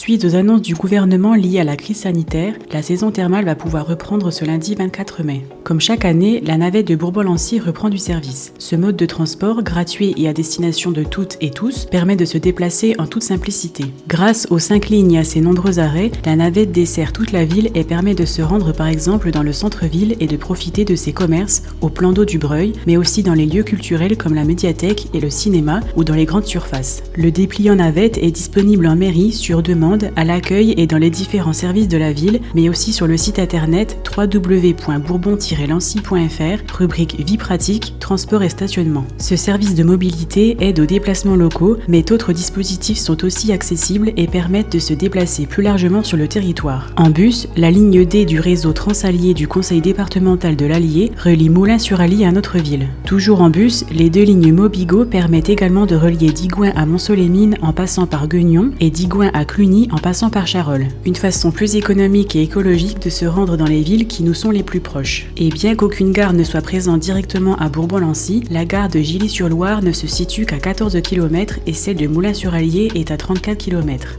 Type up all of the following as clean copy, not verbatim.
Suite aux annonces du gouvernement liées à la crise sanitaire, la saison thermale va pouvoir reprendre ce lundi 24 mai. Comme chaque année, la navette de Bourbon-Lancy reprend du service. Ce mode de transport, gratuit et à destination de toutes et tous, permet de se déplacer en toute simplicité. Grâce aux 5 lignes et à ses nombreux arrêts, la navette dessert toute la ville et permet de se rendre par exemple dans le centre-ville et de profiter de ses commerces au plan d'eau du Breuil, mais aussi dans les lieux culturels comme la médiathèque et le cinéma ou dans les grandes surfaces. Le dépliant navette est disponible en mairie, sur demande, à l'accueil et dans les différents services de la ville, mais aussi sur le site internet www.bourbon-lancy.fr, rubrique Vie pratique, transport et stationnement. Ce service de mobilité aide aux déplacements locaux, mais d'autres dispositifs sont aussi accessibles et permettent de se déplacer plus largement sur le territoire. En bus, la ligne D du réseau transallié du conseil départemental de l'Allier relie Moulins-sur-Allier à notre ville. Toujours en bus, les 2 lignes Mobigo permettent également de relier Digoin à Mont-Solémine en passant par Guignon et Digoin à Cluny en passant par Charolles. Une façon plus économique et écologique de se rendre dans les villes qui nous sont les plus proches. Et bien qu'aucune gare ne soit présente directement à Bourbon-Lancy, la gare de Gilly-sur-Loire ne se situe qu'à 14 km et celle de Moulins-sur-Allier est à 34 km.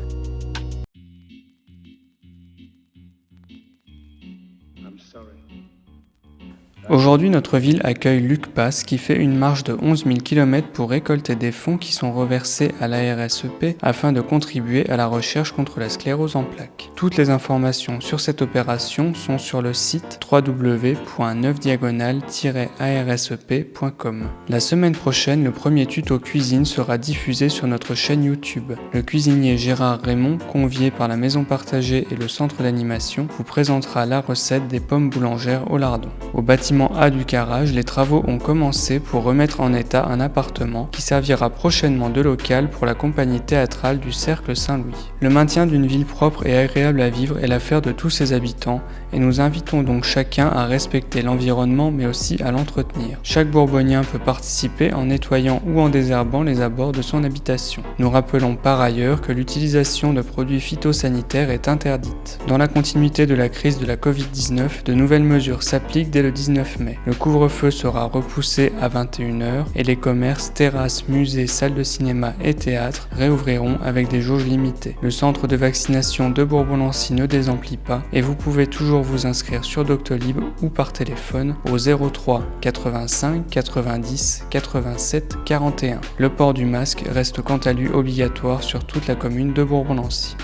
Aujourd'hui, notre ville accueille Luc-Pass qui fait une marche de 11 000 km pour récolter des fonds qui sont reversés à la RSEP afin de contribuer à la recherche contre la sclérose en plaques. Toutes les informations sur cette opération sont sur le site www.9diagonale-arsep.com. La semaine prochaine, le premier tuto cuisine sera diffusé sur notre chaîne YouTube. Le cuisinier Gérard Raymond, convié par la Maison Partagée et le Centre d'animation, vous présentera la recette des pommes boulangères au lardon. Au bâtiment A du Carrage, les travaux ont commencé pour remettre en état un appartement qui servira prochainement de local pour la compagnie théâtrale du Cercle Saint-Louis. Le maintien d'une ville propre et agréable à vivre est l'affaire de tous ses habitants et nous invitons donc chacun à respecter l'environnement mais aussi à l'entretenir. Chaque Bourbonien peut participer en nettoyant ou en désherbant les abords de son habitation. Nous rappelons par ailleurs que l'utilisation de produits phytosanitaires est interdite. Dans la continuité de la crise de la Covid-19, de nouvelles mesures s'appliquent dès le 19 mai. Le couvre-feu sera repoussé à 21h et les commerces, terrasses, musées, salles de cinéma et théâtres réouvriront avec des jauges limitées. Le centre de vaccination de Bourbon-Lancy ne désemplit pas et vous pouvez toujours vous inscrire sur Doctolib ou par téléphone au 03 85 90 87 41. Le port du masque reste quant à lui obligatoire sur toute la commune de Bourbon-Lancy.